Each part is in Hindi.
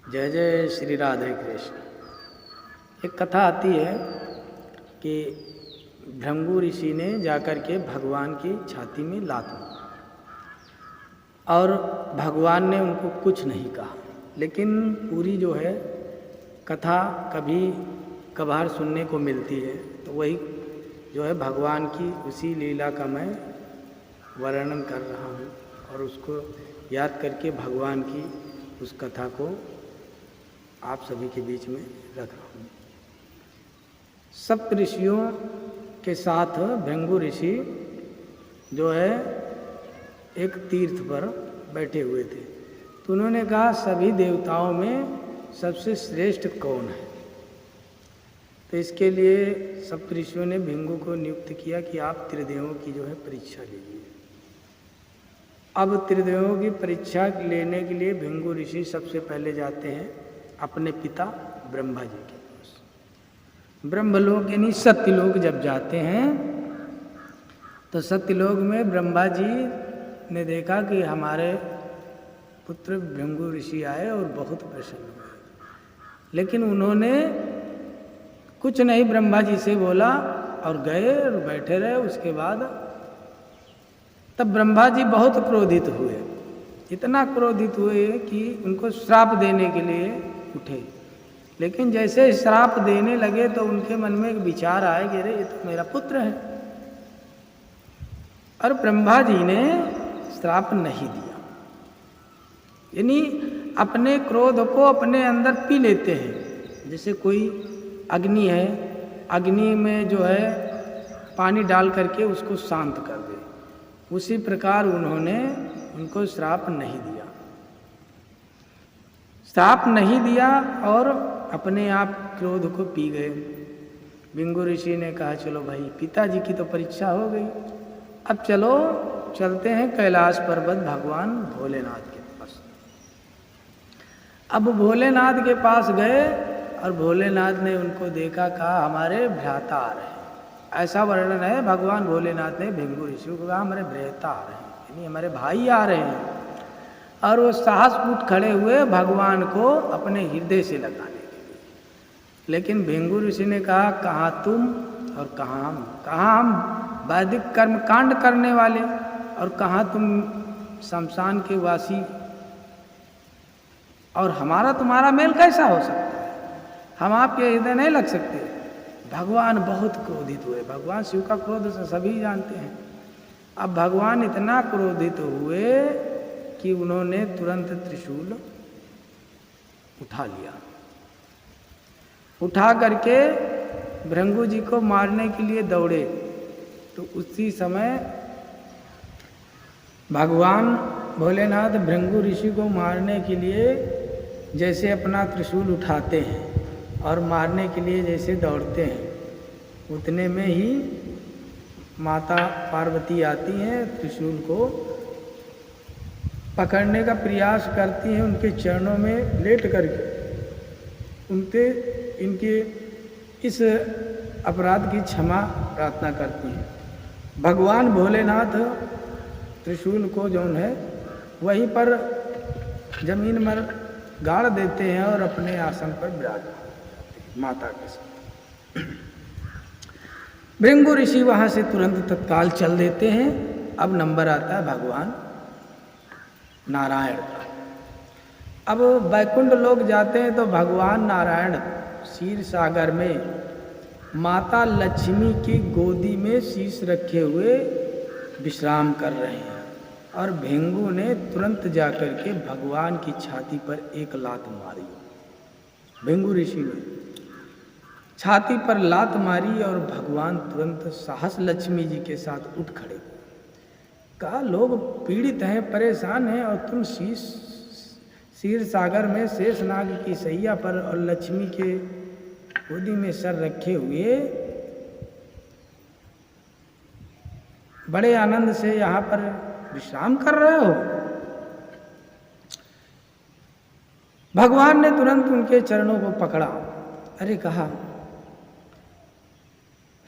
जय जय श्री राधे कृष्ण। एक कथा आती है कि भृंगु ऋषि ने जाकर के भगवान की छाती में लात मारी और भगवान ने उनको कुछ नहीं कहा, लेकिन पूरी जो है कथा कभी कभार सुनने को मिलती है, तो वही जो है भगवान की उसी लीला का मैं वर्णन कर रहा हूँ और उसको याद करके भगवान की उस कथा को आप सभी के बीच में रख रहा हूँ। सप्त ऋषियों के साथ भृंगु ऋषि जो है एक तीर्थ पर बैठे हुए थे, तो उन्होंने कहा सभी देवताओं में सबसे श्रेष्ठ कौन है। तो इसके लिए सप्त ऋषियों ने भृंगु को नियुक्त किया कि आप त्रिदेवों की जो है परीक्षा लीजिए। अब त्रिदेवों की परीक्षा लेने के लिए भृंगु ऋषि सबसे पहले जाते हैं अपने पिता ब्रह्मा जी के पास। ब्रह्मलोक यानी सत्यलोक जब जाते हैं तो सत्यलोक में ब्रह्मा जी ने देखा कि हमारे पुत्र भृंगु ऋषि आए और बहुत प्रसन्न हुए, लेकिन उन्होंने कुछ नहीं ब्रह्मा जी से बोला और गए और बैठे रहे। उसके बाद तब ब्रह्मा जी बहुत क्रोधित हुए, इतना क्रोधित हुए कि उनको श्राप देने के लिए उठे। लेकिन जैसे श्राप देने लगे तो उनके मन में एक विचार आया कि अरे ये तो मेरा पुत्र है, और ब्रह्मा जी ने श्राप नहीं दिया। यानी अपने क्रोध को अपने अंदर पी लेते हैं। जैसे कोई अग्नि है, अग्नि में जो है पानी डाल करके उसको शांत कर दे, उसी प्रकार उन्होंने उनको श्राप नहीं दिया। श्राप नहीं दिया और अपने आप क्रोध को पी गए। भृंगु ऋषि ने कहा चलो भाई, पिताजी की तो परीक्षा हो गई, अब चलो चलते हैं कैलाश पर्वत भगवान भोलेनाथ के पास। अब भोलेनाथ के पास गए और भोलेनाथ ने उनको देखा, कहा हमारे भ्राता आ रहे हैं। ऐसा वर्णन है भगवान भोलेनाथ ने भृंगु ऋषि को कहा हमारे भ्राता आ रहे हैं, यानी हमारे भाई आ रहे हैं। और वो साहस उठ खड़े हुए भगवान को अपने हृदय से लगाने के लिए। लेकिन भृंगु ऋषि ने कहा कहाँ तुम और कहाँ हम, कहाँ हम वैदिक कर्म कांड करने वाले और कहाँ तुम शमशान के वासी, और हमारा तुम्हारा मेल कैसा हो सकता है, हम आपके हृदय नहीं लग सकते। भगवान बहुत क्रोधित हुए। भगवान शिव का क्रोध से सभी जानते हैं। अब भगवान इतना क्रोधित हुए कि उन्होंने तुरंत त्रिशूल उठा लिया। उठा करके भृंगु जी को मारने के लिए दौड़े, तो उसी समय भगवान भोलेनाथ भृंगु ऋषि को मारने के लिए जैसे अपना त्रिशूल उठाते हैं और मारने के लिए जैसे दौड़ते हैं, उतने में ही माता पार्वती आती हैं, त्रिशूल को पकड़ने का प्रयास करती हैं, उनके चरणों में लेट करके इनके इस अपराध की क्षमा प्रार्थना करती हैं। भगवान भोलेनाथ त्रिशूल को जो है वहीं पर जमीन पर गाड़ देते हैं और अपने आसन पर विराज माता के साथ। भृंगु ऋषि वहाँ से तुरंत तत्काल चल देते हैं। अब नंबर आता है भगवान नारायण का। अब वैकुंठ लोग जाते हैं तो भगवान नारायण क्षीर सागर में माता लक्ष्मी की गोदी में शीश रखे हुए विश्राम कर रहे हैं, और भृंगु ने तुरंत जाकर के भगवान की छाती पर एक लात मारी। भृंगु ऋषि ने छाती पर लात मारी और भगवान तुरंत साहस लक्ष्मी जी के साथ उठ खड़े। कहा लोग पीड़ित हैं, परेशान हैं, और तुम क्षीर सागर में शेषनाग की सैया पर और लक्ष्मी के गोदी में सर रखे हुए बड़े आनंद से यहाँ पर विश्राम कर रहे हो। भगवान ने तुरंत उनके चरणों को पकड़ा। अरे कहा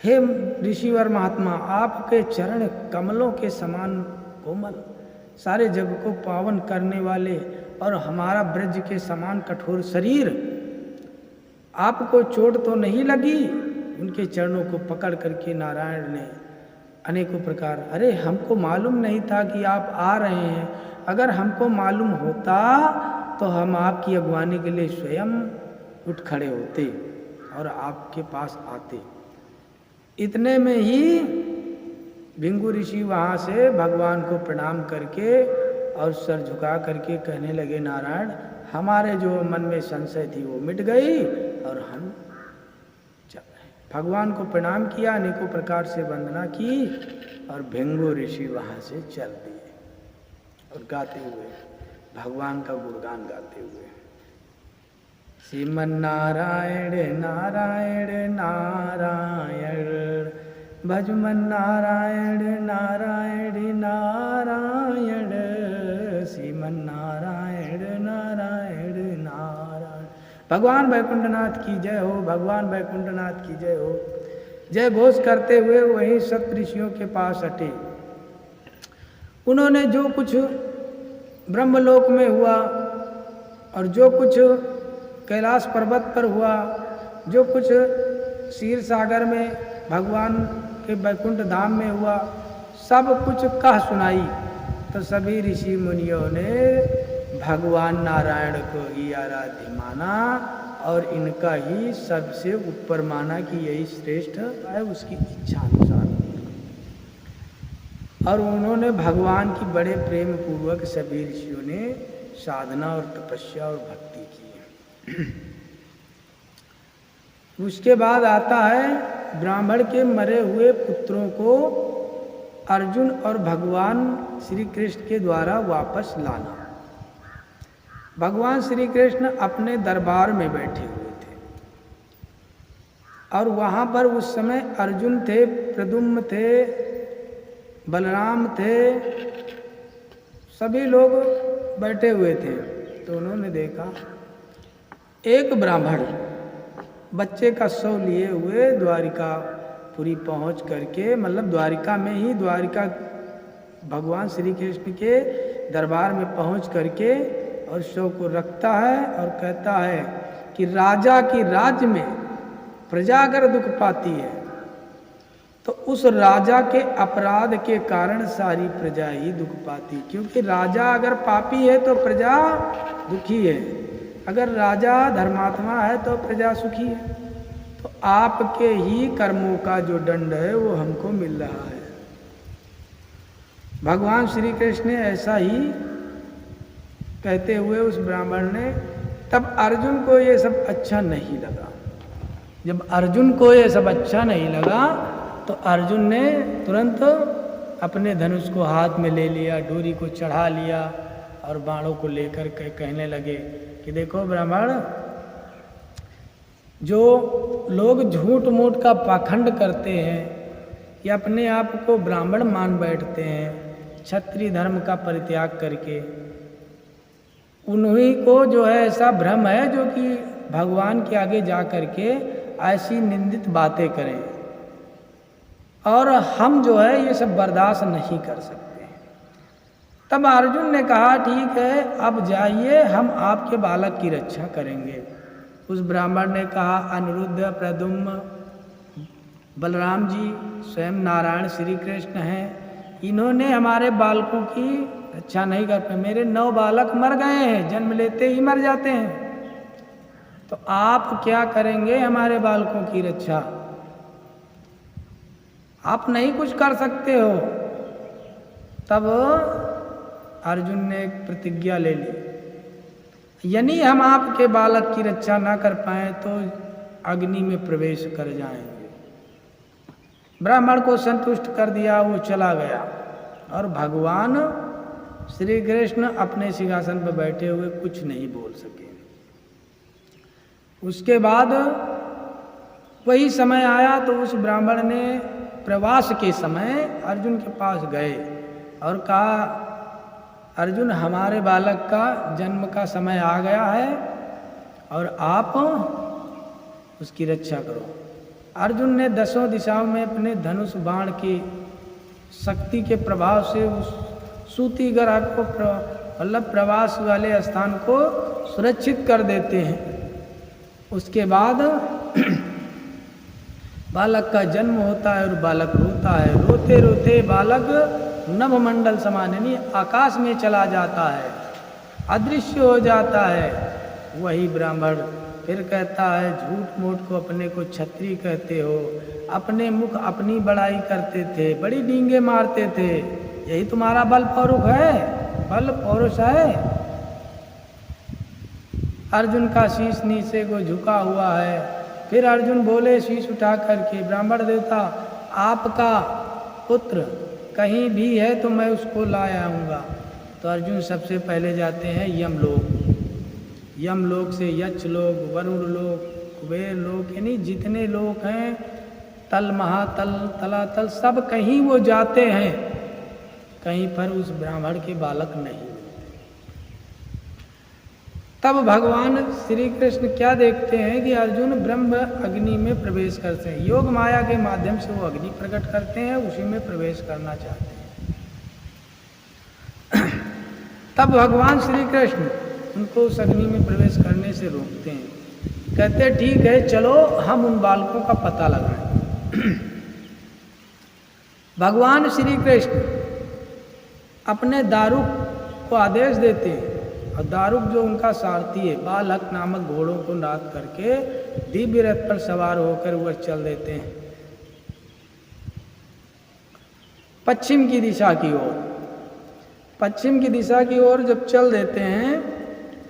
हे ऋषिवर महात्मा, आपके चरण कमलों के समान कोमल, सारे जग को पावन करने वाले, और हमारा ब्रज के समान कठोर शरीर, आपको चोट तो नहीं लगी? उनके चरणों को पकड़ करके नारायण ने अनेकों प्रकार, अरे हमको मालूम नहीं था कि आप आ रहे हैं, अगर हमको मालूम होता तो हम आपकी अगवानी के लिए स्वयं उठ खड़े होते और आपके पास आते। इतने में ही भिंगु ऋषि वहाँ से भगवान को प्रणाम करके और सर झुका करके कहने लगे, नारायण हमारे जो मन में संशय थी वो मिट गई और हम चल रहे। भगवान को प्रणाम किया, अनेकों प्रकार से वंदना की और भिंगु ऋषि वहाँ से चल दिए और गाते हुए भगवान का गुणगान गाते हुए, श्रीमन नारायण नारायण नारायण भजमन नारायण नारायण नारायण श्रीमन नारायण नारायण नारायण। भगवान वैकुंठनाथ की जय हो, भगवान वैकुंठनाथ की जय हो। जय घोष करते हुए वहीं सप्त ऋषियों के पास हटे। उन्होंने जो कुछ ब्रह्मलोक में हुआ और जो कुछ कैलाश पर्वत पर हुआ, जो कुछ क्षीर सागर में भगवान के वैकुंठ धाम में हुआ, सब कुछ कह सुनाई। तो सभी ऋषि मुनियों ने भगवान नारायण को ही आराध्य माना और इनका ही सबसे ऊपर माना कि यही श्रेष्ठ है उसकी इच्छा अनुसार। और उन्होंने भगवान की बड़े प्रेम पूर्वक सभी ऋषियों ने साधना और तपस्या और भक्ति की। उसके बाद आता है ब्राह्मण के मरे हुए पुत्रों को अर्जुन और भगवान श्री कृष्ण के द्वारा वापस लाना। भगवान श्री कृष्ण अपने दरबार में बैठे हुए थे और वहाँ पर उस समय अर्जुन थे, प्रद्युम्न थे, बलराम थे, सभी लोग बैठे हुए थे। तो उन्होंने देखा एक ब्राह्मण बच्चे का शव लिए हुए द्वारिकापुरी पहुंच करके, मतलब द्वारिका में ही, द्वारिका भगवान श्री कृष्ण के दरबार में पहुंच करके और शव को रखता है और कहता है कि राजा की राज्य में प्रजा अगर दुख पाती है तो उस राजा के अपराध के कारण सारी प्रजा ही दुख पाती, क्योंकि राजा अगर पापी है तो प्रजा दुखी है, अगर राजा धर्मात्मा है तो प्रजा सुखी है। तो आपके ही कर्मों का जो दंड है वो हमको मिल रहा है। भगवान श्री कृष्ण ने ऐसा ही कहते हुए उस ब्राह्मण ने, तब अर्जुन को ये सब अच्छा नहीं लगा। जब अर्जुन को ये सब अच्छा नहीं लगा तो अर्जुन ने तुरंत अपने धनुष को हाथ में ले लिया, डोरी को चढ़ा लिया और बाणों को लेकर के कहने लगे कि देखो ब्राह्मण, जो लोग झूठ मूठ का पाखंड करते हैं या अपने आप को ब्राह्मण मान बैठते हैं क्षत्रिय धर्म का परित्याग करके, उन्हीं को जो है ऐसा भ्रम है जो कि भगवान के आगे जा करके ऐसी निंदित बातें करें, और हम जो है ये सब बर्दाश्त नहीं कर सकते हैं। तब अर्जुन ने कहा ठीक है, अब जाइए, हम आपके बालक की रक्षा करेंगे। उस ब्राह्मण ने कहा अनिरुद्ध, प्रद्युम्न, बलराम जी स्वयं नारायण श्री कृष्ण हैं, इन्होंने हमारे बालकों की रक्षा नहीं कर पाए। मेरे 9 बालक मर गए हैं, जन्म लेते ही मर जाते हैं, तो आप क्या करेंगे हमारे बालकों की रक्षा? आप नहीं कुछ कर सकते हो। तब अर्जुन ने एक प्रतिज्ञा ले ली, यदि हम आपके बालक की रक्षा ना कर पाए तो अग्नि में प्रवेश कर जाएंगे। ब्राह्मण को संतुष्ट कर दिया, वो चला गया और भगवान श्री कृष्ण अपने सिंहासन पर बैठे हुए कुछ नहीं बोल सके। उसके बाद वही समय आया तो उस ब्राह्मण ने प्रवास के समय अर्जुन के पास गए और कहा, अर्जुन हमारे बालक का जन्म का समय आ गया है और आप उसकी रक्षा करो। अर्जुन ने 10 दिशाओं में अपने धनुष बाण की शक्ति के प्रभाव से उस सूती ग्रह को मतलब प्रवास वाले स्थान को सुरक्षित कर देते हैं। उसके बाद बालक का जन्म होता है और बालक रोता है। रोते रोते बालक नभमंडल समान यानी आकाश में चला जाता है, अदृश्य हो जाता है। वही ब्राह्मण फिर कहता है, झूठ मूठ को अपने को क्षत्रिय कहते हो, अपने मुख अपनी बड़ाई करते थे, बड़ी डींगे मारते थे, यही तुम्हारा बल पौरुष है, बल पौरुष है। अर्जुन का शीश नीचे को झुका हुआ है। फिर अर्जुन बोले शीश उठा करके, ब्राह्मण देवता आपका पुत्र कहीं भी है तो मैं उसको ला आऊँगा। तो अर्जुन सबसे पहले जाते हैं यमलोक। यमलोक से यक्ष लोक, वरुण लोक, कुबेर लोक, यानी जितने लोक हैं, तल महातल तलातल सब कहीं वो जाते हैं, कहीं पर उस ब्राह्मण के बालक नहीं। तब भगवान श्री कृष्ण क्या देखते हैं कि अर्जुन ब्रह्म अग्नि में प्रवेश करते हैं। योग माया के माध्यम से वो अग्नि प्रकट करते हैं, उसी में प्रवेश करना चाहते हैं। तब भगवान श्री कृष्ण उनको उस अग्नि में प्रवेश करने से रोकते हैं। कहते ठीक है, चलो हम उन बालकों का पता लगाएं। भगवान श्री कृष्ण अपने दारुक को आदेश देते हैं, और दारुक जो उनका सारथी है, बालक नामक घोड़ों को नाद करके दिव्य रथ पर सवार होकर वह चल देते हैं पश्चिम की दिशा की ओर। पश्चिम की दिशा की ओर जब चल देते हैं,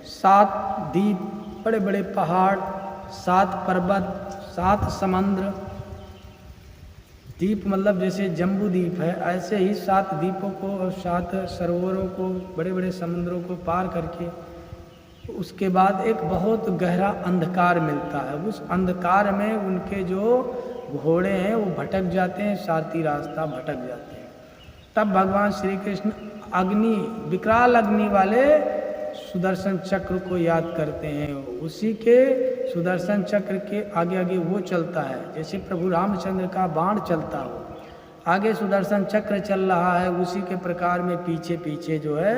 7 द्वीप, बड़े बड़े पहाड़, 7 पर्वत, 7 समुद्र, द्वीप मतलब जैसे जम्बू द्वीप है, ऐसे ही 7 द्वीपों को और 7 सरोवरों को, बड़े बड़े समुद्रों को पार करके उसके बाद एक बहुत गहरा अंधकार मिलता है। उस अंधकार में उनके जो घोड़े हैं वो भटक जाते हैं, सारथी रास्ता भटक जाते हैं। तब भगवान श्री कृष्ण अग्नि, विकराल अग्नि वाले सुदर्शन चक्र को याद करते हैं। उसी के सुदर्शन चक्र के आगे आगे वो चलता है, जैसे प्रभु रामचंद्र का बाण चलता हो, आगे सुदर्शन चक्र चल रहा है, उसी के प्रकार में पीछे पीछे जो है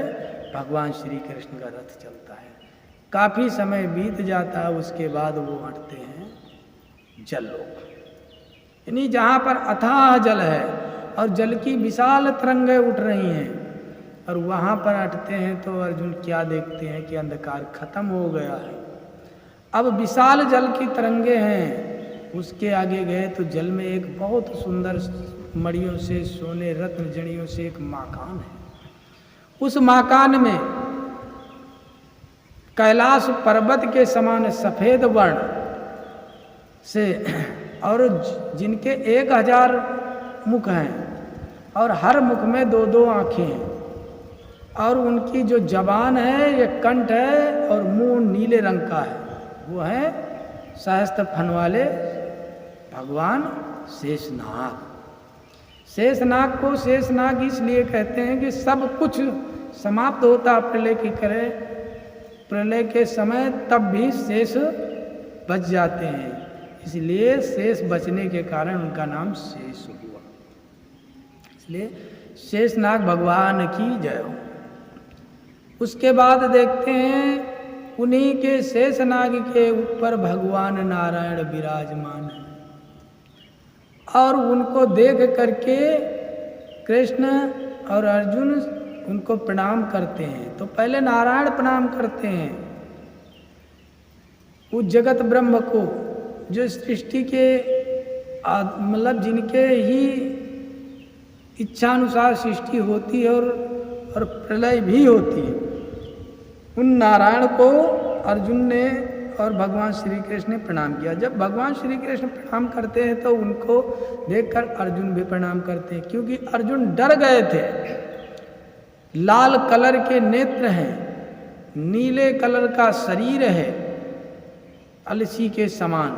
भगवान श्री कृष्ण का रथ चलता है। काफ़ी समय बीत जाता है, उसके बाद वो हटते हैं जललोक, यानी जहाँ पर अथाह जल है और जल की विशाल तरंगें उठ रही हैं, और वहाँ पर हटते हैं तो अर्जुन क्या देखते हैं कि अंधकार खत्म हो गया है। अब विशाल जल की तरंगे हैं। उसके आगे गए तो जल में एक बहुत सुंदर मणियों से, सोने रत्न जड़ियों से एक मकान है। उस मकान में कैलाश पर्वत के समान सफेद वर्ण से, और जिनके 1000 मुख हैं और हर मुख में 2-2 आँखें हैं, और उनकी जो जबान है, ये कंठ है, और मुंह नीले रंग का है। वो है सहस्त्र फन वाले भगवान शेषनाग। शेषनाग को शेषनाग इसलिए कहते हैं कि सब कुछ समाप्त होता प्रलय की करे, प्रलय के समय तब भी शेष बच जाते हैं, इसलिए शेष बचने के कारण उनका नाम शेष हुआ। इसलिए शेषनाग भगवान की जय हो। उसके बाद देखते हैं उन्हीं के शेषनाग के ऊपर भगवान नारायण विराजमान है, और उनको देख करके कृष्ण और अर्जुन उनको प्रणाम करते हैं। तो पहले नारायण प्रणाम करते हैं उस जगत ब्रह्म को, जो सृष्टि के मतलब जिनके ही इच्छानुसार सृष्टि होती है और प्रलय भी होती है। उन नारायण को अर्जुन ने और भगवान श्री कृष्ण ने प्रणाम किया। जब भगवान श्री कृष्ण प्रणाम करते हैं तो उनको देखकर अर्जुन भी प्रणाम करते हैं, क्योंकि अर्जुन डर गए थे। लाल कलर के नेत्र हैं, नीले कलर का शरीर है अलसी के समान,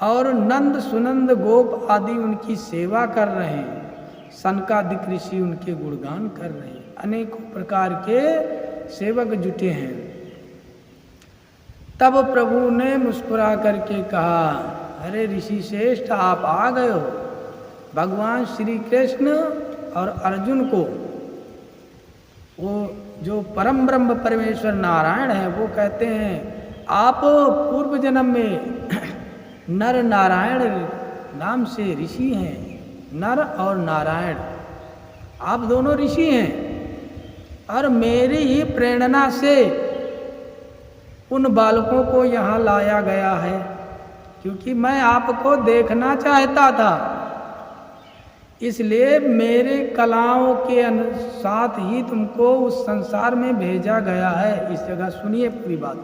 और नंद सुनंद गोप आदि उनकी सेवा कर रहे हैं, सनकादिक ऋषि उनके गुणगान कर रहे हैं, अनेकों प्रकार के सेवक जुटे हैं। तब प्रभु ने मुस्कुरा करके कहा, अरे ऋषि श्रेष्ठ आप आ गए हो। भगवान श्री कृष्ण और अर्जुन को वो जो परम ब्रह्म परमेश्वर नारायण है वो कहते हैं आप पूर्व जन्म में नर नारायण नाम से ऋषि हैं। नर और नारायण आप दोनों ऋषि हैं और मेरी ही प्रेरणा से उन बालकों को यहाँ लाया गया है, क्योंकि मैं आपको देखना चाहता था, इसलिए मेरे कलाओं के साथ ही तुमको उस संसार में भेजा गया है। इस जगह सुनिए पूरी बात,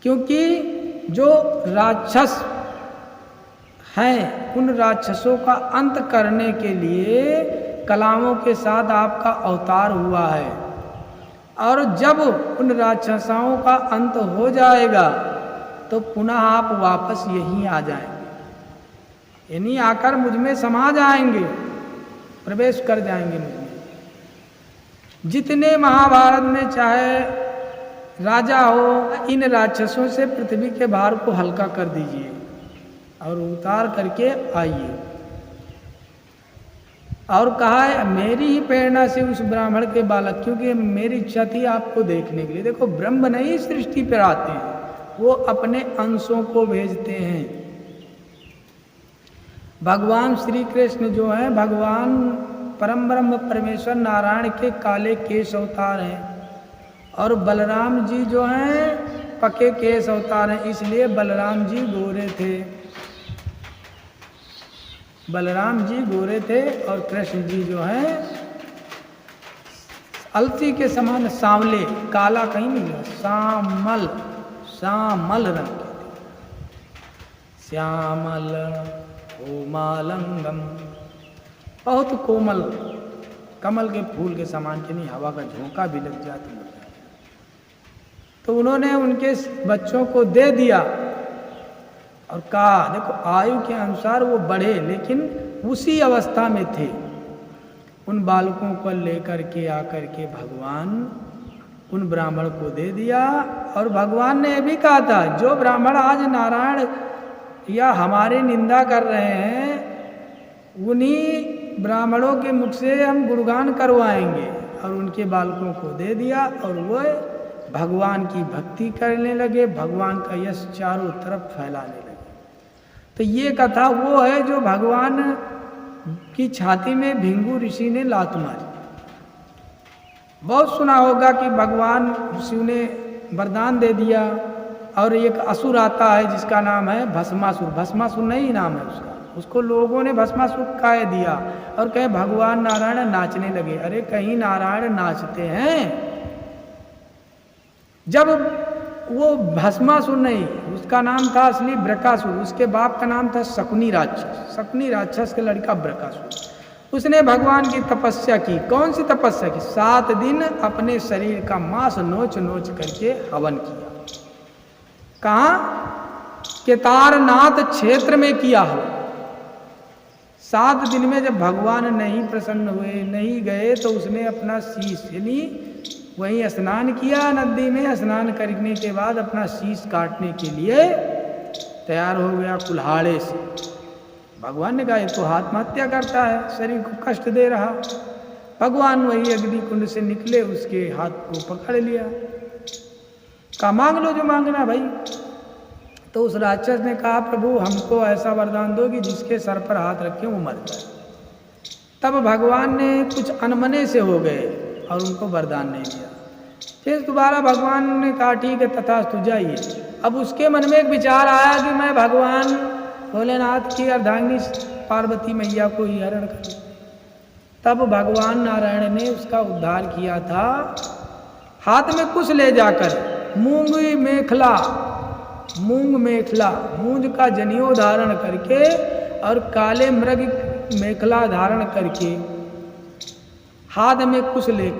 क्योंकि जो राक्षस हैं उन राक्षसों का अंत करने के लिए कलाओं के साथ आपका अवतार हुआ है, और जब उन राक्षसों का अंत हो जाएगा तो पुनः आप वापस यहीं आ जाएंगे, यानी आकर मुझ में समा जाएंगे, प्रवेश कर जाएंगे मुझ में। जितने महाभारत में चाहे राजा हो, इन राक्षसों से पृथ्वी के भार को हल्का कर दीजिए और उतार करके आइए। और कहा है मेरी ही प्रेरणा से उस ब्राह्मण के बालक, क्योंकि मेरी इच्छा थी आपको देखने के लिए। देखो ब्रह्म नहीं सृष्टि पर आते हैं, वो अपने अंशों को भेजते हैं। भगवान श्री कृष्ण जो है भगवान परम ब्रह्म परमेश्वर नारायण के काले केश अवतार हैं, और बलराम जी जो हैं पके केश अवतार हैं, इसलिए बलराम जी गोरे थे। बलराम जी गोरे थे और कृष्ण जी जो हैं अलसी के समान सांवले, काला कहीं नहीं है, श्यामल श्यामल रंग के थे। श्यामल कोमलंगम, बहुत कोमल, कमल के फूल के समान के नहीं, हवा का झोंका भी लग जाए तो मर जाए। तो उन्होंने उनके बच्चों को दे दिया और कहा देखो आयु के अनुसार वो बढ़े, लेकिन उसी अवस्था में थे। उन बालकों को लेकर के आकर के भगवान उन ब्राह्मण को दे दिया, और भगवान ने यह भी कहा था जो ब्राह्मण आज नारायण या हमारे निंदा कर रहे हैं उन्हीं ब्राह्मणों के मुख से हम गुणगान करवाएंगे, और उनके बालकों को दे दिया और वो भगवान की भक्ति करने लगे, भगवान का यश चारों तरफ फैलाने लगे। तो ये कथा वो है जो भगवान की छाती में भिंगु ऋषि ने लात मारी। बहुत सुना होगा कि भगवान शिव ने वरदान दे दिया, और एक असुर आता है जिसका नाम है भस्मासुर। भस्मासुर नहीं नाम है उसका, उसको लोगों ने भस्मासुर कह दिया और कहे भगवान नारायण नाचने लगे। अरे कहीं नारायण नाचते हैं? जब वो भस्मासुर नहीं, उसका नाम था असली ब्रकासुर, उसके बाप का नाम था शकुनी राक्षस। शकुनी राक्षस का लड़का ब्रकासुर, उसने भगवान की तपस्या की। कौन सी तपस्या की? 7 दिन अपने शरीर का मांस नोच नोच करके हवन किया। कहाँ? केदारनाथ क्षेत्र में किया हो। 7 दिन में जब भगवान नहीं प्रसन्न हुए, नहीं गए, तो उसने अपना शीश यानी वहीं स्नान किया, नदी में स्नान करने के बाद अपना शीश काटने के लिए तैयार हो गया कुल्हाड़े से। भगवान ने कहा ये तो आत्महत्या करता है, शरीर को कष्ट दे रहा। भगवान वही अग्निकुंड से निकले, उसके हाथ को पकड़ लिया, कहा मांग लो जो मांगना भाई। तो उस राक्षस ने कहा प्रभु हमको ऐसा वरदान दो कि जिसके सर पर हाथ रखे वो मर जाए। तब भगवान ने कुछ अनमने से हो गए और उनको वरदान नहीं दिया। फिर दोबारा भगवान ने कहा ठीक है तथास्तु जाइए। अब उसके मन में एक विचार आया कि मैं भगवान भोलेनाथ की अर्धांगिनी पार्वती मैया को ही हरण करूं। तब भगवान नारायण ने उसका उद्धार किया था। हाथ में कुछ ले जाकर मूंग मेखला, मूंज का जनेऊ धारण करके और काले मृग मेखला धारण करके हाथ में कुछ लेकर